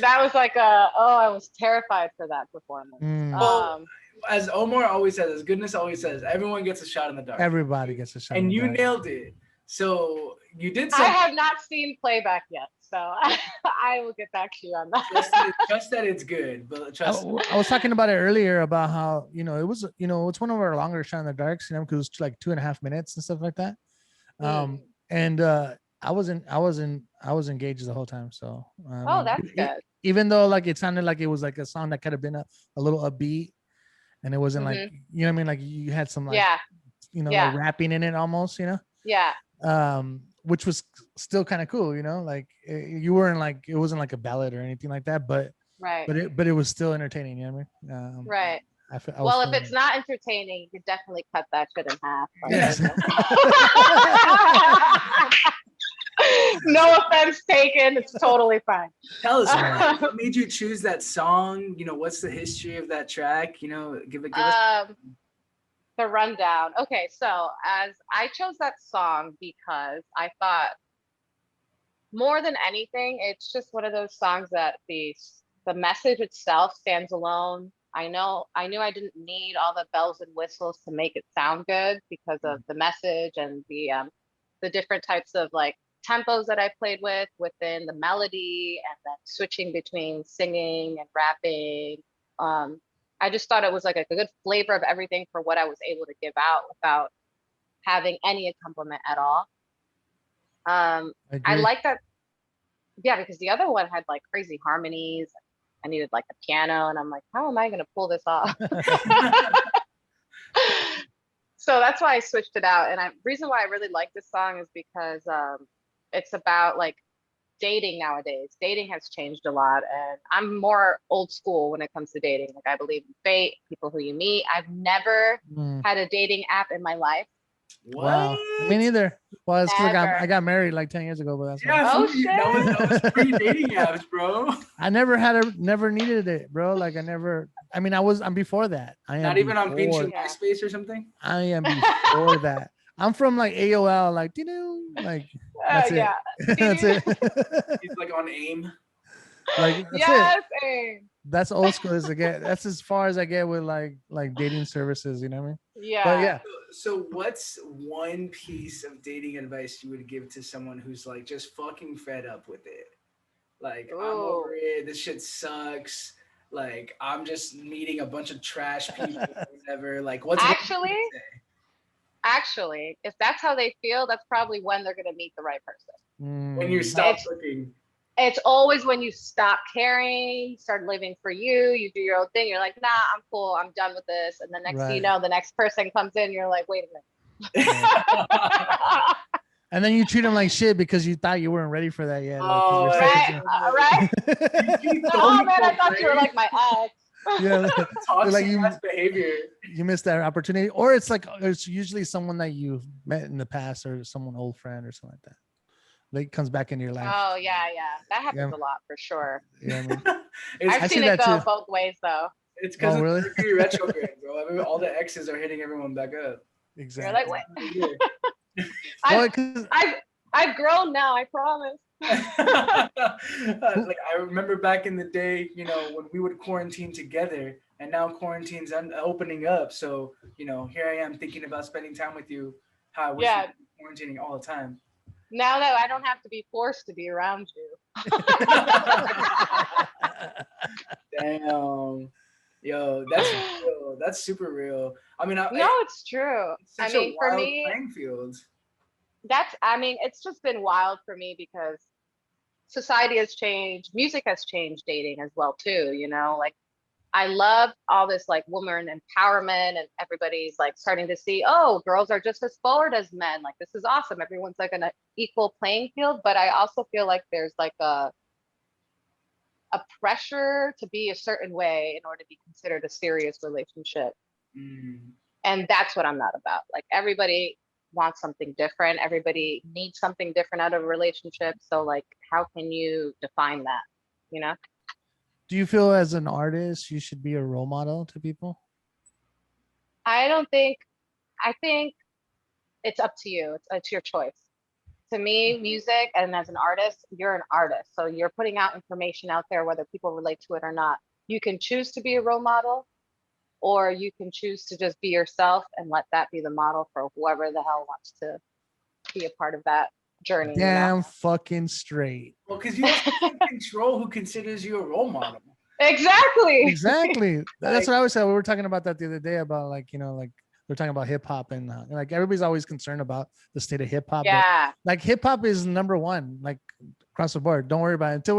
that was like I was terrified for that performance. Well, as Omar always says, as Goodness always says, everyone gets a shot in the dark. Everybody gets a shot. And in the you dark. nailed it. So you did I something. have not seen playback yet, so I will get back to you on that. Trust that it's good, but trust. I was talking about it earlier about how, you know, it was, you know, it's one of our longer shot in the darks, you know, because it's like 2.5 minutes and stuff like that. And I was engaged the whole time. So Oh, that's good. even though like it sounded like it was like a song that could have been a little upbeat, and it wasn't like, you know what I mean, like you had some like, you know, like rapping in it almost, you know. Which was still kind of cool, you know, like you weren't like, it wasn't like a ballad or anything like that, but it was still entertaining, you know what I mean? Right. Well, if it's not entertaining, you could definitely cut that shit in half. Yes. No offense taken. It's totally fine. Tell us, what made you choose that song? You know, what's the history of that track? You know, give us the rundown. Okay, so as I chose that song because I thought more than anything, it's just one of those songs that the message itself stands alone. I knew I didn't need all the bells and whistles to make it sound good because of the message and the different types of like tempos that I played with within the melody, and then switching between singing and rapping. I just thought it was like a good flavor of everything for what I was able to give out without having any accompaniment at all. I like that. Yeah, because the other one had like crazy harmonies. I needed like a piano, and I'm like, how am I going to pull this off? So that's why I switched it out. And reason why I really like this song is because it's about like dating nowadays. Dating has changed a lot, and I'm more old school when it comes to dating. Like I believe in fate, people who you meet. I've never had a dating app in my life. What? Wow, me neither. Well, it's because I got married like 10 years ago, but that's shit. That was pre-dating apps, bro. I never needed it, bro. Like I'm before that. Not even on MySpace or something. I am before that. I'm from like AOL, like like that's it. That's it. He's like on AIM. Like that's it. AIM. That's old school as I get. That's as far as I get with like dating services. You know what I mean? Yeah. But yeah. So what's one piece of dating advice you would give to someone who's like just fucking fed up with it? Like, I'm over it. This shit sucks. Like, I'm just meeting a bunch of trash people or whatever. Like, what's Actually, if that's how they feel, that's probably when they're going to meet the right person. When you stop looking. It's always when you stop caring, start living for you, you do your own thing. You're like, nah, I'm cool. I'm done with this. And the next thing you know, the next person comes in. You're like, wait a minute. And then you treat them like shit because you thought you weren't ready for that yet. Oh, right. Oh, man, I thought you were like my ex. Yeah, like behavior. You missed that opportunity, or it's like it's usually someone that you've met in the past, or someone old friend, or something like that. Like comes back into your life. Oh yeah, that happens a lot for sure. Yeah, I've seen it go both ways though. It's because it's Mercury retrograde, bro. I mean, all the exes are hitting everyone back up. Exactly. You're like, wait. I've grown now. I promise. Like I remember back in the day, you know, when we would quarantine together, and now quarantine's opening up. So, you know, here I am thinking about spending time with you. How I wish we could be quarantining all the time. Now that I don't have to be forced to be around you. Damn. Yo, that's real. That's super real. I mean, it's true. I mean, for me, playing field. It's just been wild for me because society has changed. Music has changed dating as well, too. You know, like I love all this like woman empowerment, and everybody's like starting to see, oh, girls are just as forward as men. Like, this is awesome. Everyone's like an equal playing field. But I also feel like there's like a pressure to be a certain way in order to be considered a serious relationship. And that's what I'm not about. Like, everybody wants something different. Everybody needs something different out of a relationship. So like, how can you define that, you know? Do you feel as an artist you should be a role model to people? I don't think, I think it's up to you. It's your choice. To me, music and as an artist, you're an artist. So you're putting out information out there, whether people relate to it or not. You can choose to be a role model, or you can choose to just be yourself and let that be the model for whoever the hell wants to be a part of that journey, you know? Damn fucking straight. Well, because you also can't control who considers you a role model. Exactly. Exactly. That's Like- what I always said. We were talking about that the other day about like, you know, like we're talking about hip hop and like everybody's always concerned about the state of hip hop. Yeah. Like hip hop is number one, like across the board. Don't worry about it until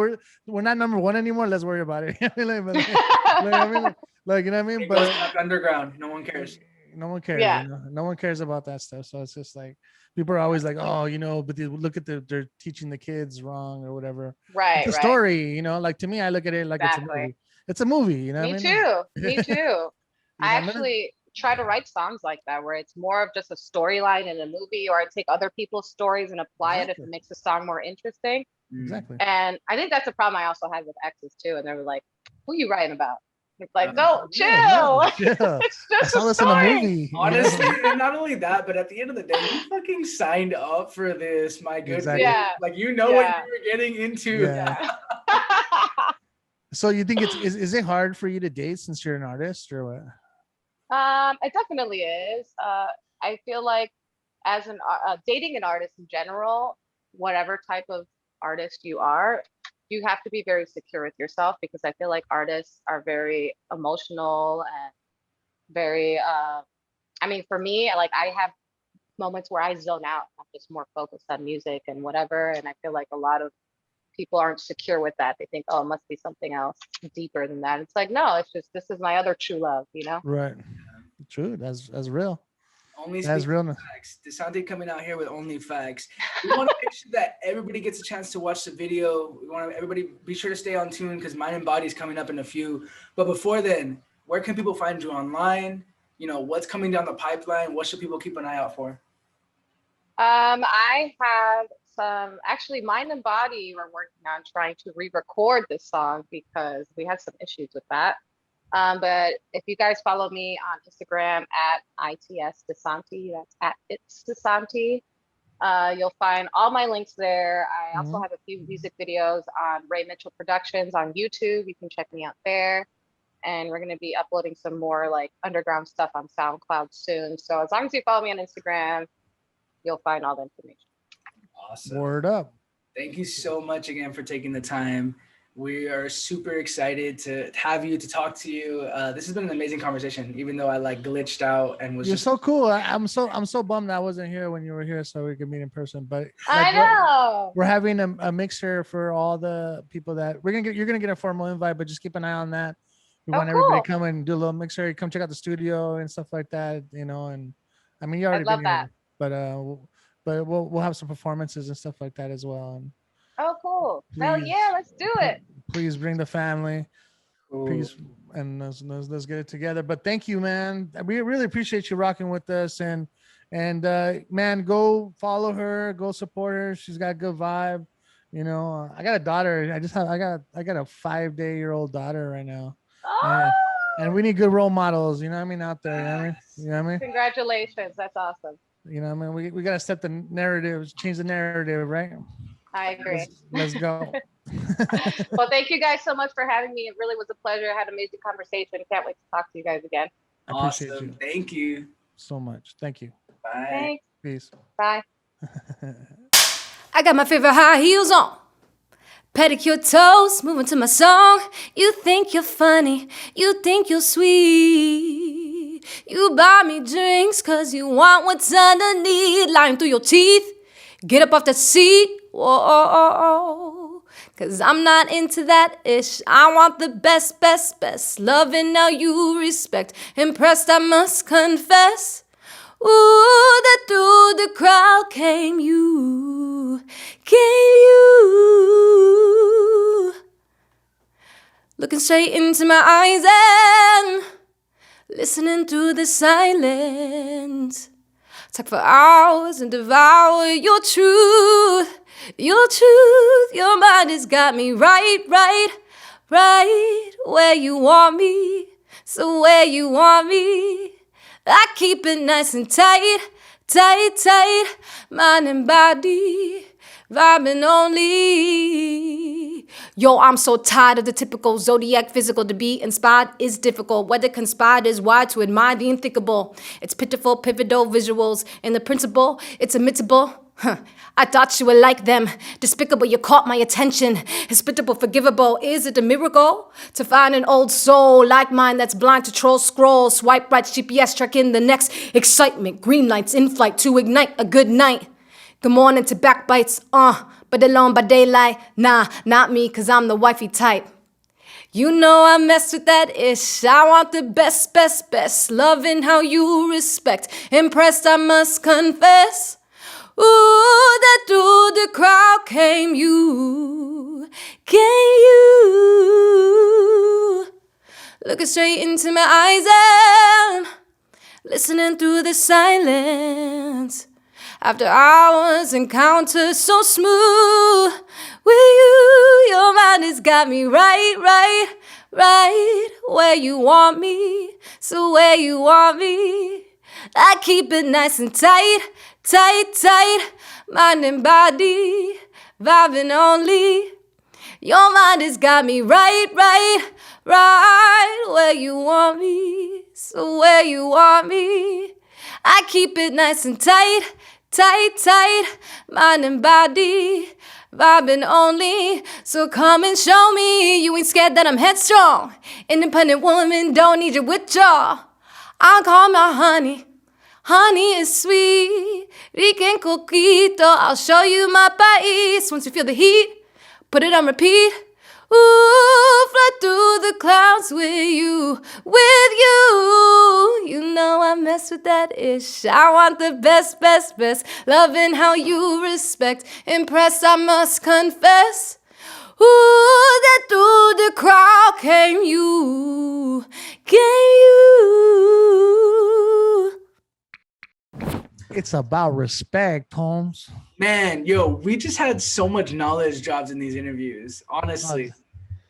we're not number one anymore. Let's worry about it. like, I mean, like, you know what I mean? It goes But back underground. No one cares. no one cares. Yeah. You know? No one cares about that stuff. So it's just like people are always like, oh, you know, but they look at they're teaching the kids wrong or whatever. Right. It's a Right. story, you know. Like to me, I look at it like it's a Exactly. movie. It's a movie, you know. Me what I mean? too. Me too. You I know, actually try to write songs like that where it's more of just a storyline in a movie, or I take other people's stories and apply it if Exactly. it makes the song more interesting. exactly. And I think that's a problem I also had with exes too. And they were like, who you writing about? It's like, Uh, no, chill. Yeah, chill. It's I just saw a this in a story. movie. you know? Honestly, and not only that, but at the end of the day, you fucking signed up for this, my good Exactly. dude. Yeah. Like you know Yeah. what you were getting into. Yeah. So you think is it hard for you to date since you're an artist or what? It definitely is. I feel like as dating an artist in general, whatever type of artist you are, you have to be very secure with yourself, because I feel like artists are very emotional and very I mean, for me, like I have moments where I zone out. I'm just more focused on music and whatever. And I feel like a lot of people aren't secure with that. They think, oh, it must be something else deeper than that. It's like, no, it's just, this is my other true love, you know? Right. True. That's real. Only That's speaking real. facts. DISANTI coming out here with only facts. We want to make sure that everybody gets a chance to watch the video. We want everybody be sure to stay on tune because Mind and Body is coming up in a few. But before then, where can people find you online? You know, what's coming down the pipeline? What should people keep an eye out for? I have some, actually Mind and Body, we're working on trying to re-record this song because we had some issues with that. But if you guys follow me on Instagram at ITS DISANTI, that's at It's DISANTI, you'll find all my links there. I also have a few music videos on Ray Mitchell Productions on YouTube. You can check me out there. And we're going to be uploading some more like underground stuff on SoundCloud soon. So as long as you follow me on Instagram, you'll find all the information. Awesome. Word up. Thank you so much again for taking the time. We are super excited to have you, to talk to you. This has been an amazing conversation, even though I like glitched out and was You're just so cool. I'm so bummed I wasn't here when you were here so we could meet in person. But I like, know. we're having a mixer for all the people that you're gonna get a formal invite, but just keep an eye on that. We Oh, want everybody cool. to come and do a little mixer. Come check out the studio and stuff like that, you know. And I mean, you already I'd love been here, that. but we'll have some performances and stuff like that as well. And Oh, cool. Hell please, yeah, let's do it. please bring the family. cool. Please, and let's get it together. But thank you, man. We really appreciate you rocking with us. And man, go follow her, go support her. She's got a good vibe. You know, I got a daughter. I got a 5-day-old daughter right now. Oh, And we need good role models, you know what I mean, out there. You know what I mean? You know what I mean? congratulations. That's awesome. You know what I mean? We gotta set the narrative, change the narrative, right? I agree. Let's go. Well, thank you guys so much for having me. It really was a pleasure. I had an amazing conversation. Can't wait to talk to you guys again. I appreciate Awesome. you Thank you. so much. Thank you. Bye. Thanks. Peace. Bye. I got my favorite high heels on. Pedicure toes, moving to my song. You think you're funny, you think you're sweet. You buy me drinks cause you want what's underneath. Lying through your teeth, get up off the seat. Whoa, cause I'm not into that ish. I want the best, best, best. Loving how you respect. Impressed, I must confess. Ooh, that through the crowd came you, looking straight into my eyes and listening through the silence. Talk for hours and devour your truth, your truth. Your mind has got me right where you want me. So where you want me, I keep it nice and tight, tight, tight. Mind and body, vibing only. Yo, I'm so tired of the typical zodiac physical. To be inspired is difficult. Whether conspired is wide to admire the unthinkable. It's pitiful, pivotal visuals. In the principle, it's imitable. Huh. I thought you were like them. Despicable, you caught my attention. Hospitable, forgivable. Is it a miracle to find an old soul like mine that's blind to troll scroll? Swipe right, GPS, track in the next excitement. Green lights in flight to ignite a good night. Good morning to backbites, but alone by daylight. Nah, not me, cause I'm the wifey type. You know I mess with that ish. I want the best, best, best. Loving how you respect. Impressed, I must confess. Ooh, that through the crowd came you. Looking straight into my eyes and listening through the silence. After hours encounters so smooth with you, your mind has got me right where you want me. So where you want me, I keep it nice and tight, tight, tight. Mind and body, vibing only. Your mind has got me right where you want me. So where you want me, I keep it nice and tight, tight, tight. Mind and body, vibing only. So come and show me you ain't scared that I'm headstrong. Independent woman, don't need your withdrawal. I'll call my honey. Honey is sweet, rico coquito. I'll show you my país. Once you feel the heat, put it on repeat. Ooh, fly through the clouds with you. You know I mess with that ish. I want the best, best, best. Loving how you respect. Impressed, I must confess. Ooh, that through the crowd came you. It's about respect, Holmes. Man, yo, we just had so much knowledge drops in these interviews. Honestly,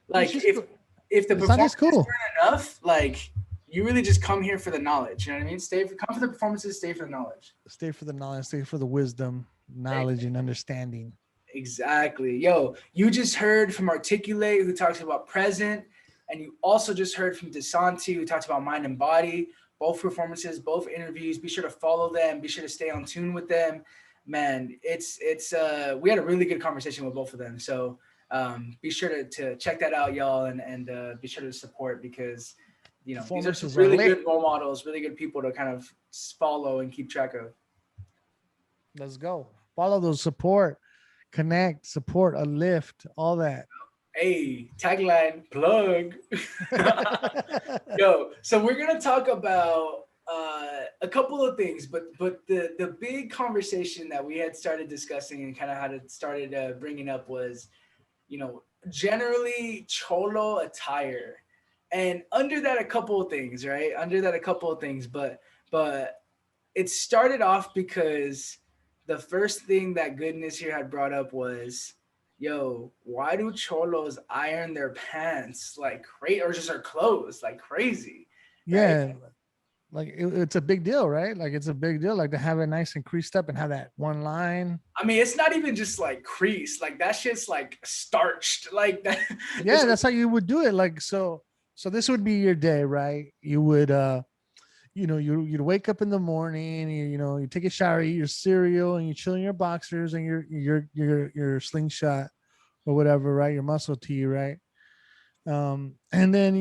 like if the performances weren't enough, like you really just come here for the knowledge. You know what I mean? Come for the performances, stay for the knowledge. Stay for the knowledge, stay for the wisdom, knowledge, and understanding. Exactly. Yo, you just heard from Rticulate, who talks about present, and you also just heard from DISANTI, who talks about mind and body. Both performances, both interviews. Be sure to follow them. Be sure to stay on tune with them. Man, it's we had a really good conversation with both of them. So be sure to check that out, y'all, and be sure to support, because you know these are some really good role models, really good people to kind of follow and keep track of. Let's go. Follow those, support, connect, support, uplift, all that. Hey, tagline, plug. Yo, so we're gonna talk about a couple of things, but the big conversation that we had started discussing and kind of had it started bringing up was, you know, generally cholo attire, and under that a couple of things, right? But it started off because the first thing that Goodness here had brought up was, yo, why do cholos iron their pants like crazy, or just their clothes like crazy? Yeah, right? Like it's a big deal, right? Like it's a big deal, like to have it nice and creased up and have that one line. I mean, it's not even just like creased, like that shit's like starched, like that. Yeah, that's how you would do it. Like so this would be your day, right? You would you know, you'd wake up in the morning, you take a shower, eat your cereal, and you chill in your boxers and your slingshot or whatever, right? Your muscle tee, right? And then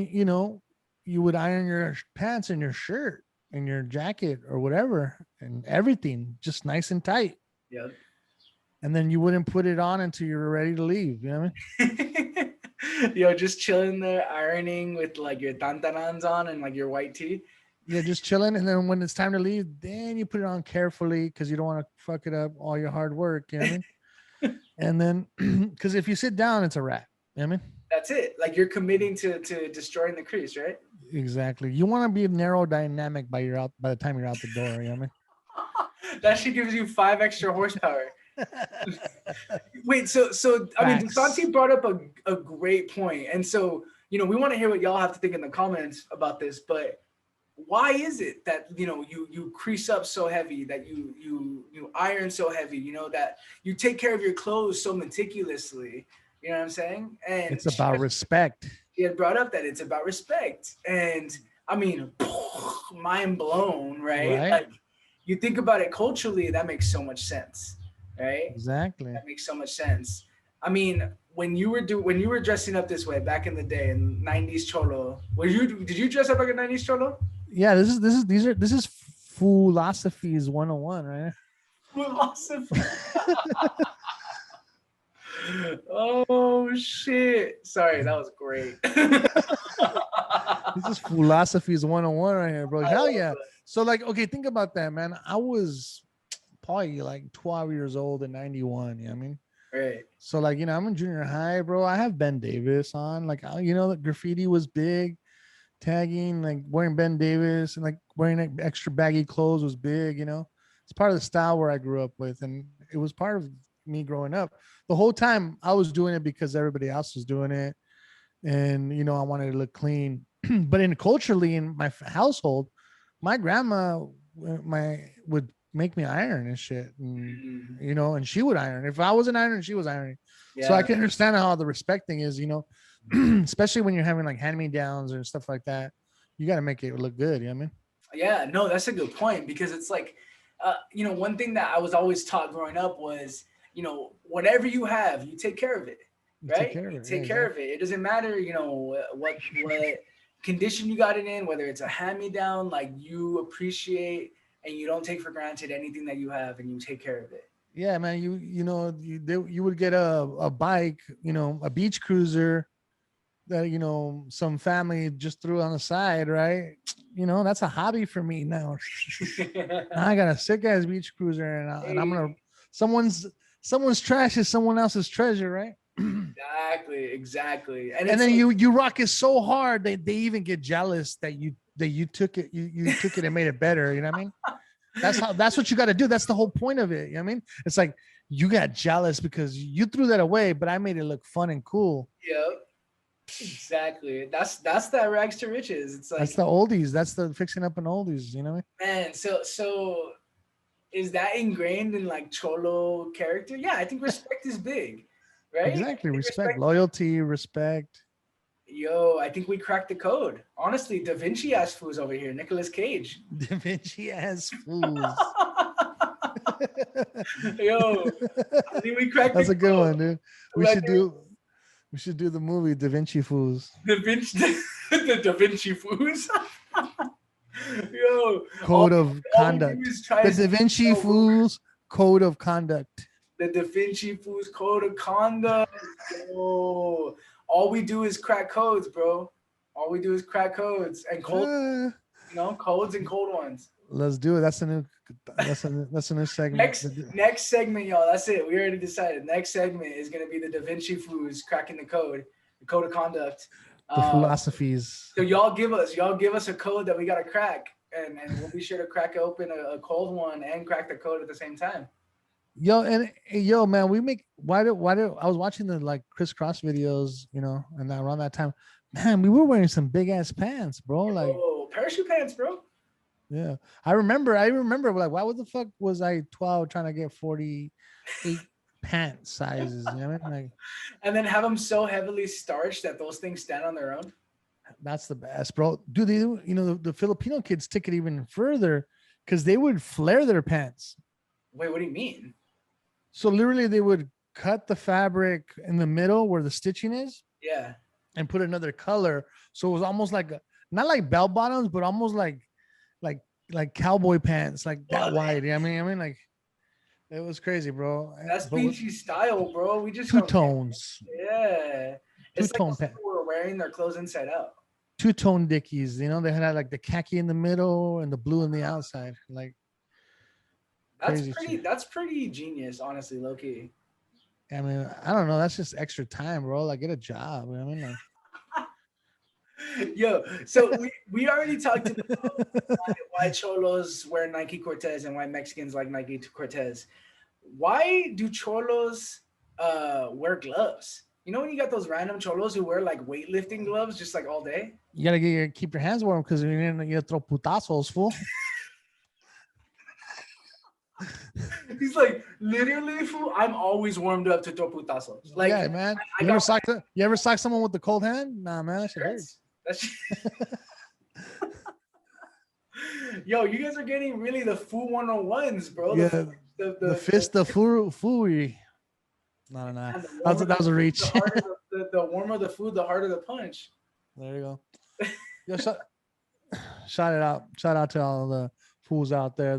you would iron your pants and your shirt and your jacket or whatever, and everything just nice and tight. Yep. And then you wouldn't put it on until you were ready to leave. You know what I mean? Yo, just chilling there ironing with like your tantanans on and like your white tee. Yeah, just chilling. And then when it's time to leave, then you put it on carefully because you don't want to fuck it up all your hard work. You know what I mean? And then, because if you sit down, it's a wrap. You know what I mean? That's it. Like you're committing to destroying the crease, right? Exactly. You want to be aerodynamic by the time you're out the door. You know what I mean? That shit gives you 5 extra horsepower. Wait, so I mean, DISANTI brought up a great point. And so, we want to hear what y'all have to think in the comments about this, but why is it that you crease up so heavy, that you iron so heavy, that you take care of your clothes so meticulously, you know what I'm saying? And It's about respect. she had brought up that it's about respect, and I mean, mind blown, right? Right. Like, you think about it culturally, that makes so much sense, right? Exactly. That makes so much sense. I mean, when you were dressing up this way back in the day in 90s cholo, did you dress up like a 90s cholo? Yeah, this is philosophies 101, right? Philosophy. Oh shit. Sorry, that was great. This is philosophies 101 right here, bro. I Hell love yeah. it. So like, okay, think about that, man. I was probably like 12 years old in 91. You know what I mean? Right. So like, I'm in junior high, bro. I have Ben Davis on. Like, the graffiti was big. Tagging, like wearing Ben Davis and like wearing like, extra baggy clothes was big. It's part of the style where I grew up with, and it was part of me growing up. The whole time I was doing it because everybody else was doing it, and I wanted to look clean. But culturally in my household, my grandma would make me iron and shit, and and she would iron. If I wasn't ironing, she was ironing. So I Yeah. can understand how the respecting is, especially when you're having like hand-me-downs and stuff like that. You got to make it look good. You know what I mean? Yeah, no, that's a good point, because it's like, one thing that I was always taught growing up was, whatever you have, you take care of it, You right? take care of You it. take Yeah, care of it. It doesn't matter, what condition you got it in, whether it's a hand-me-down, like, you appreciate and you don't take for granted anything that you have, and you take care of it. yeah, man. You would get a bike, a beach cruiser that some family just threw on the side, right? That's a hobby for me now. Now I got a sick ass beach cruiser, and I'm gonna someone's trash is someone else's treasure, right? Exactly. And And it's then like, you rock it so hard they even get jealous that you took it, you took it and made it better. You know what I mean? That's what you got to do. That's the whole point of it. You know what I mean? It's like you got jealous because you threw that away, but I made it look fun and cool. yep, exactly. That's that rags to riches. It's That's like, the oldies. That's the fixing up an oldies. You know what man, so is that ingrained in like cholo character? Yeah, I think respect is big, I mean? right? I Exactly. think Respect, respect. loyalty, respect. Yo, I think we cracked the code. Honestly, Da Vinci ass fools over here. Nicolas Cage. Da Vinci as fools. Yo, I think we cracked That's the a good code. one, dude. We Like, should do the movie Da Vinci Fools. Da Vinci, the Da Vinci fools. Yo, Code of all we do conduct. is try The to Da Vinci Fools Code of Conduct. the Da Vinci Fools code of conduct. Yo, all we do is crack codes, bro. All we do is crack codes and cold, codes and cold ones. Let's do it. That's a new segment. Next segment, y'all. That's it. We already decided. Next segment is gonna be the Da Vinci Foods cracking the code of conduct. The philosophies. So y'all give us a code that we gotta crack, and we'll be sure to crack open a cold one and crack the code at the same time. Yo, man, why do I was watching the like crisscross videos, and around that time, man, we were wearing some big ass pants, bro. Like, Oh, parachute pants, bro. yeah, I remember. Like, why the fuck was I 12 trying to get 48 pant sizes? You know what I mean? Like, And then have them so heavily starched that those things stand on their own. that's the best, bro. Dude, the Filipino kids took it even further because they would flare their pants. Wait, what do you mean? So literally, they would cut the fabric in the middle where the stitching is, Yeah. and put another color. So it was almost like not like bell bottoms, but almost like cowboy pants, like that wide. I mean, like it was crazy, bro. That's But beachy style, bro. We just two don't- tones, Yeah. It's two-tone like pants. people were wearing their clothes inside out. two-tone dickies. They had like the khaki in the middle and the blue on the outside. Like, That's crazy pretty. shit. That's pretty genius, honestly, low key. I mean, I don't know. That's just extra time, bro. Like, get a job. You know what I mean, like, Yo, so we already talked about why cholos wear Nike Cortez and why Mexicans like Nike Cortez. Why do cholos wear gloves? You know when you got those random cholos who wear like weightlifting gloves just like all day? You gotta keep your hands warm because you're gonna throw putazos, fool. He's like, literally, fool, I'm always warmed up to throw putazos. Like, yeah, man. You ever sock someone with the cold hand? Nah, man, that shit hurts. Yo, you guys are getting really the Fu 101s, bro. Yeah, the fist of fooey. No. That was a reach. The warmer the food, the harder the punch. There you go. Yo, shout out to all the fools out there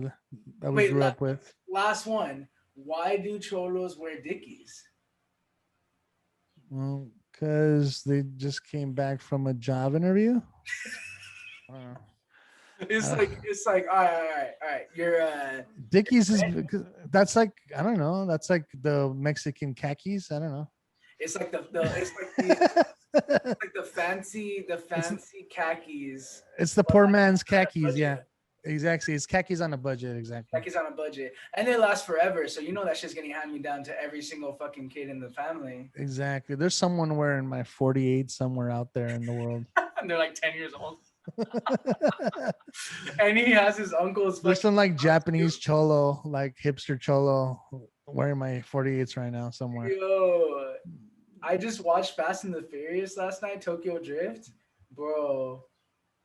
that we grew up with. Last one. Why do cholos wear dickies? Well, because they just came back from a job interview. It's like all right. You're Dickies is that's like, I don't know. That's like the Mexican khakis. I don't know. It's like the fancy khakis. It's the poor man's khakis. Yeah, exactly. It's khakis on a budget. Exactly. Khakis on a budget, and they last forever. So you know that shit's getting handed me down to every single fucking kid in the family. Exactly. There's someone wearing my 48 somewhere out there in the world. And they're like 10 years old. And he has his uncle's. There's some like Japanese cholo, like hipster cholo, wearing my 48s right now somewhere. Yo, I just watched Fast and the Furious last night, Tokyo Drift. Bro,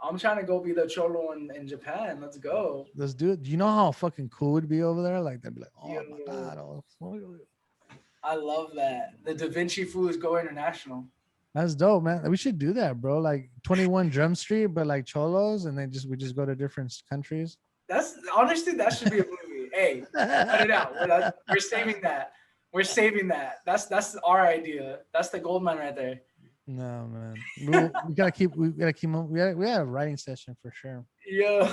I'm trying to go be the cholo in Japan. Let's go. Let's do it. Do you know how fucking cool it'd be over there? Like they'd be like, oh Yo, my god. I love that. The Da Vinci Foods go international. That's dope, man. We should do that, bro. Like 21 Drum Street, but like cholos, and then we just go to different countries. That's honestly, that should be a movie. Hey, cut it out. We're saving that. We're saving that. That's our idea. That's the gold mine right there. No, man. We gotta keep. We had a writing session for sure. Yo,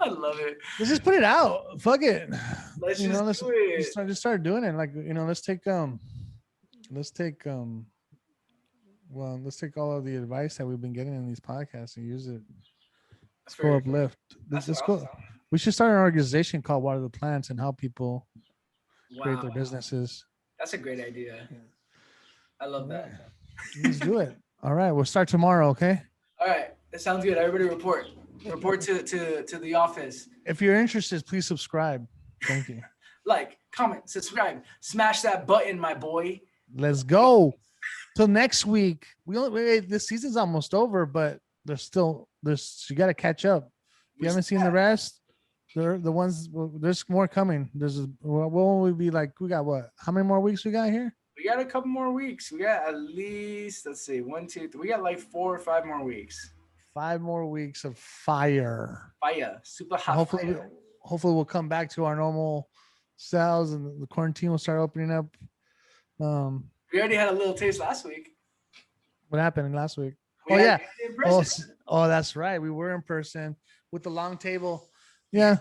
I love it. Let's just put it out. Fuck it. Let's do it. Just start doing it. Like, let's take all of the advice that we've been getting in these podcasts and use it. Let's go uplift. Let's go. We should start an organization called Water the Plants and help people create their businesses. That's a great idea. I love that. Let's do it. All right. We'll start tomorrow. Okay. All right. That sounds good. Everybody report to the office. If you're interested, please subscribe. Thank you. Like, comment, subscribe, smash that button, my boy. Let's go. Till next week. This season's almost over, but you got to catch up. If you haven't seen the rest, the ones, there's more coming. What will we be like? We got what? How many more weeks we got here? We got a couple more weeks. We got at least, let's see, 1, 2, 3. We got like 4 or 5 more weeks. 5 more weeks of fire. Fire. Super hot. Hopefully we'll come back to our normal selves and the quarantine will start opening up. We already had a little taste last week. What happened last week? Yeah. Oh, that's right. We were in person with the long table. Yeah.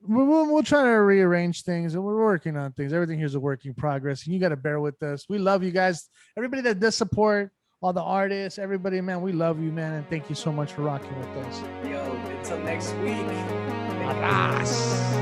We'll try to rearrange things, and we're working on things. Everything here is a work in progress, and you got to bear with us. We love you guys. Everybody that does support, all the artists, everybody, man, we love you, man, and thank you so much for rocking with us. Yo, until next week. Abraço.